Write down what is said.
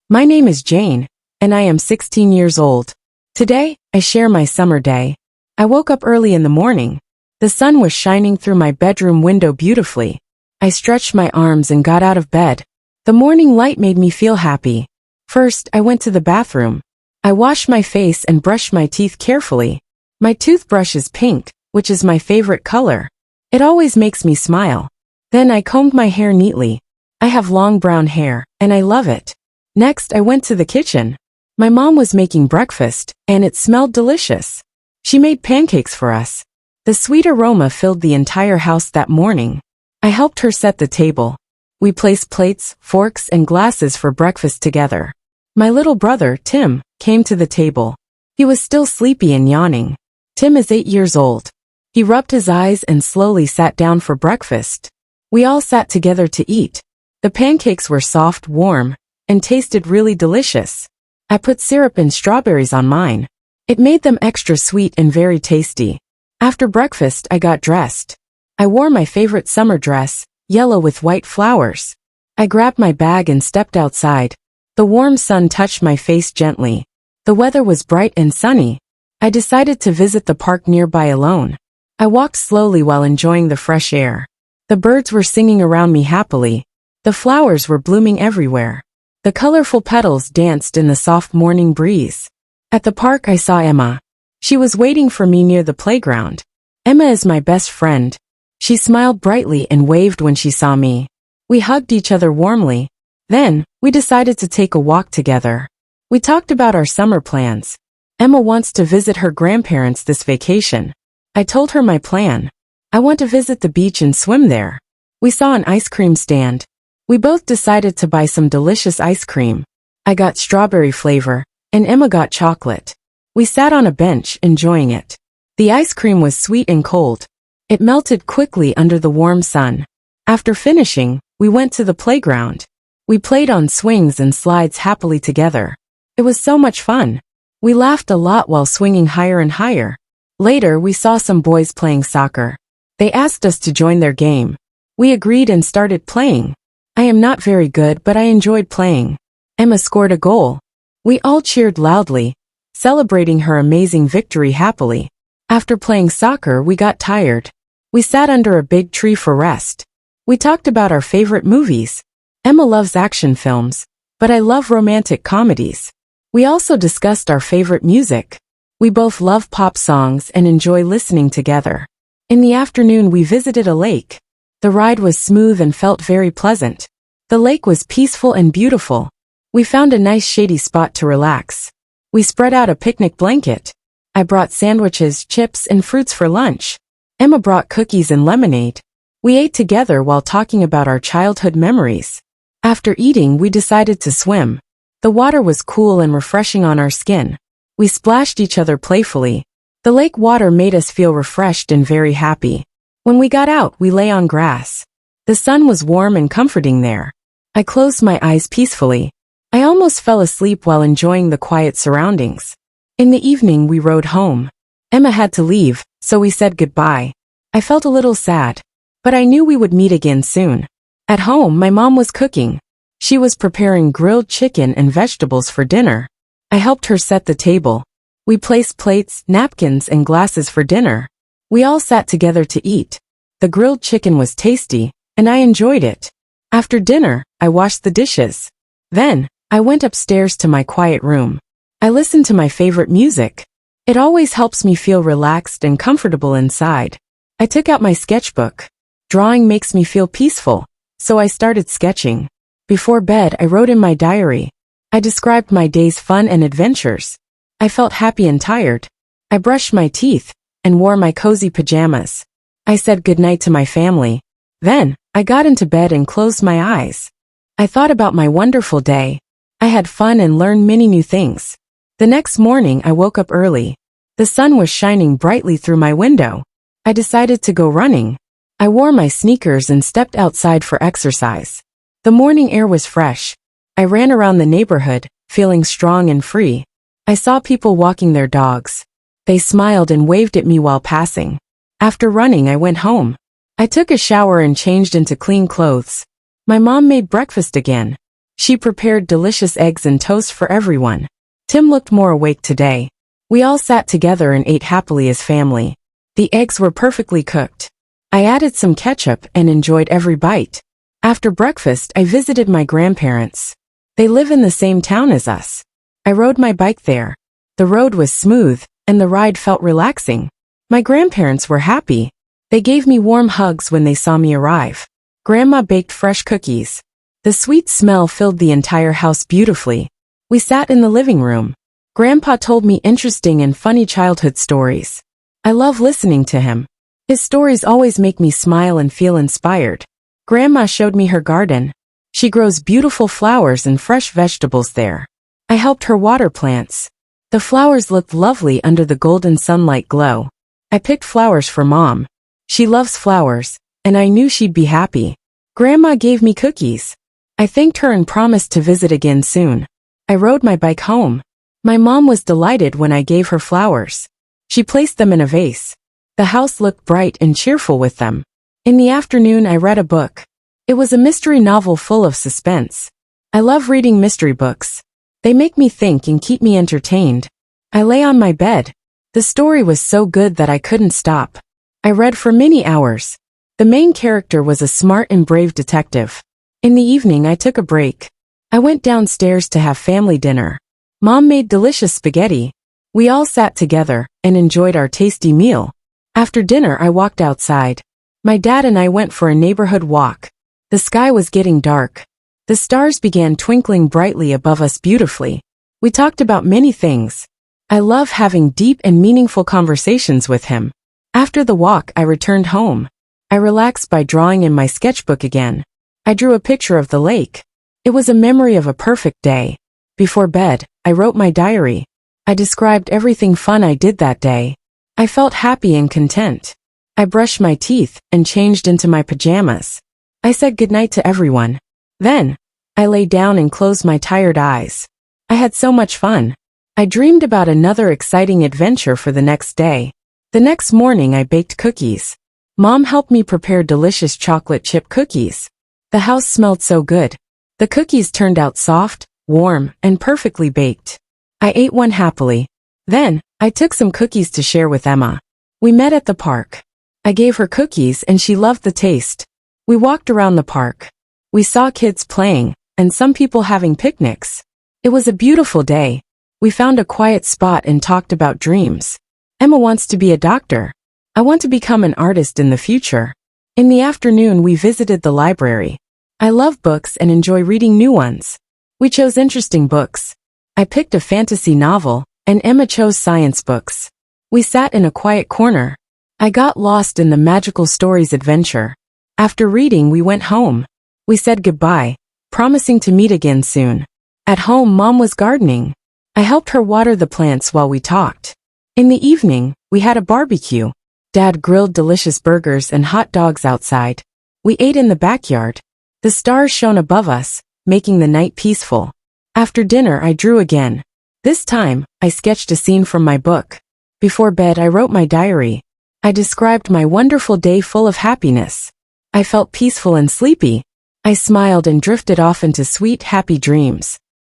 My name is Jane, and I am 16 years old. Today, I share my summer day. I woke up early in the morning. The sun was shining through my bedroom window beautifully. I stretched my arms and got out of bed. The morning light made me feel happy. First, I went to the bathroom. I washed my face and brushed my teeth carefully. My toothbrush is pink, which is my favorite color. It always makes me smile. Then I combed my hair neatly. I have long brown hair, and I love it. Next, I went to the kitchen. My mom was making breakfast, and it smelled delicious. She made pancakes for us. The sweet aroma filled the entire house that morning. I helped her set the table. We placed plates, forks, and glasses for breakfast together. My little brother, Tim, came to the table. He was still sleepy and yawning. Tim is 8 years old. He rubbed his eyes and slowly sat down for breakfast. We all sat together to eat. The pancakes were soft, warm, and tasted really delicious. I put syrup and strawberries on mine. It made them extra sweet and very tasty. After breakfast, I got dressed. I wore my favorite summer dress, yellow with white flowers. I grabbed my bag and stepped outside. The warm sun touched my face gently. The weather was bright and sunny. I decided to visit the park nearby alone. I walked slowly while enjoying the fresh air. The birds were singing around me happily. The flowers were blooming everywhere. The colorful petals danced in the soft morning breeze. At the park, I saw Emma. She was waiting for me near the playground. Emma is my best friend. She smiled brightly and waved when she saw me. We hugged each other warmly. Then, we decided to take a walk together. We talked about our summer plans. Emma wants to visit her grandparents this vacation. I told her my plan. I want to visit the beach and swim there. We saw an ice cream stand. We both decided to buy some delicious ice cream. I got strawberry flavor, and Emma got chocolate. We sat on a bench, enjoying it. The ice cream was sweet and cold. It melted quickly under the warm sun. After finishing, we went to the playground. We played on swings and slides happily together. It was so much fun. We laughed a lot while swinging higher and higher. Later, we saw some boys playing soccer. They asked us to join their game. We agreed and started playing. I am not very good, but I enjoyed playing. Emma scored a goal. We all cheered loudly, celebrating her amazing victory happily. After playing soccer, we got tired. We sat under a big tree for rest. We talked about our favorite movies. Emma loves action films, but I love romantic comedies. We also discussed our favorite music. We both love pop songs and enjoy listening together. In the afternoon, we visited a lake. The ride was smooth and felt very pleasant. The lake was peaceful and beautiful. We found a nice shady spot to relax. We spread out a picnic blanket. I brought sandwiches, chips, and fruits for lunch. Emma brought cookies and lemonade. We ate together while talking about our childhood memories. After eating, we decided to swim. The water was cool and refreshing on our skin. We splashed each other playfully. The lake water made us feel refreshed and very happy. When we got out, we lay on grass. The sun was warm and comforting there. I closed my eyes peacefully. I almost fell asleep while enjoying the quiet surroundings. In the evening, we rode home. Emma had to leave, so we said goodbye. I felt a little sad, but I knew we would meet again soon. At home, my mom was cooking. She was preparing grilled chicken and vegetables for dinner. I helped her set the table. We placed plates, napkins, and glasses for dinner. We all sat together to eat. The grilled chicken was tasty, and I enjoyed it. After dinner, I washed the dishes. Then, I went upstairs to my quiet room. I listened to my favorite music. It always helps me feel relaxed and comfortable inside. I took out my sketchbook. Drawing makes me feel peaceful, so I started sketching. Before bed, I wrote in my diary. I described my day's fun and adventures. I felt happy and tired. I brushed my teeth and wore my cozy pajamas. I said goodnight to my family. Then, I got into bed and closed my eyes. I thought about my wonderful day. I had fun and learned many new things. The next morning, I woke up early. The sun was shining brightly through my window. I decided to go running. I wore my sneakers and stepped outside for exercise. The morning air was fresh. I ran around the neighborhood, feeling strong and free. I saw people walking their dogs. They smiled and waved at me while passing. After running, I went home. I took a shower and changed into clean clothes. My mom made breakfast again. She prepared delicious eggs and toast for everyone. Tim looked more awake today. We all sat together and ate happily as family. The eggs were perfectly cooked. I added some ketchup and enjoyed every bite. After breakfast, I visited my grandparents. They live in the same town as us. I rode my bike there. The road was smooth, and the ride felt relaxing. My grandparents were happy. They gave me warm hugs when they saw me arrive. Grandma baked fresh cookies. The sweet smell filled the entire house beautifully. We sat in the living room. Grandpa told me interesting and funny childhood stories. I love listening to him. His stories always make me smile and feel inspired. Grandma showed me her garden. She grows beautiful flowers and fresh vegetables there. I helped her water plants. The flowers looked lovely under the golden sunlight glow. I picked flowers for Mom. She loves flowers, and I knew she'd be happy. Grandma gave me cookies. I thanked her and promised to visit again soon. I rode my bike home. My mom was delighted when I gave her flowers. She placed them in a vase. The house looked bright and cheerful with them. In the afternoon, I read a book. It was a mystery novel full of suspense. I love reading mystery books. They make me think and keep me entertained. I lay on my bed. The story was so good that I couldn't stop. I read for many hours. The main character was a smart and brave detective. In the evening, I took a break. I went downstairs to have family dinner. Mom made delicious spaghetti. We all sat together and enjoyed our tasty meal. After dinner, I walked outside. My dad and I went for a neighborhood walk. The sky was getting dark. The stars began twinkling brightly above us beautifully. We talked about many things. I love having deep and meaningful conversations with him. After the walk, I returned home. I relaxed by drawing in my sketchbook again. I drew a picture of the lake. It was a memory of a perfect day. Before bed, I wrote my diary. I described everything fun I did that day. I felt happy and content. I brushed my teeth and changed into my pajamas. I said goodnight to everyone. Then, I lay down and closed my tired eyes. I had so much fun. I dreamed about another exciting adventure for the next day. The next morning, I baked cookies. Mom helped me prepare delicious chocolate chip cookies. The house smelled so good. The cookies turned out soft, warm, and perfectly baked. I ate one happily. Then, I took some cookies to share with Emma. We met at the park. I gave her cookies and she loved the taste. We walked around the park. We saw kids playing, and some people having picnics. It was a beautiful day. We found a quiet spot and talked about dreams. Emma wants to be a doctor. I want to become an artist in the future. In the afternoon, we visited the library. I love books and enjoy reading new ones. We chose interesting books. I picked a fantasy novel, and Emma chose science books. We sat in a quiet corner. I got lost in the magical stories adventure. After reading, we went home. We said goodbye, promising to meet again soon. At home, Mom was gardening. I helped her water the plants while we talked. In the evening, we had a barbecue. Dad grilled delicious burgers and hot dogs outside. We ate in the backyard. The stars shone above us, making the night peaceful. After dinner, I drew again. This time, I sketched a scene from my book. Before bed, I wrote my diary. I described my wonderful day full of happiness. I felt peaceful and sleepy. I smiled and drifted off into sweet, happy dreams.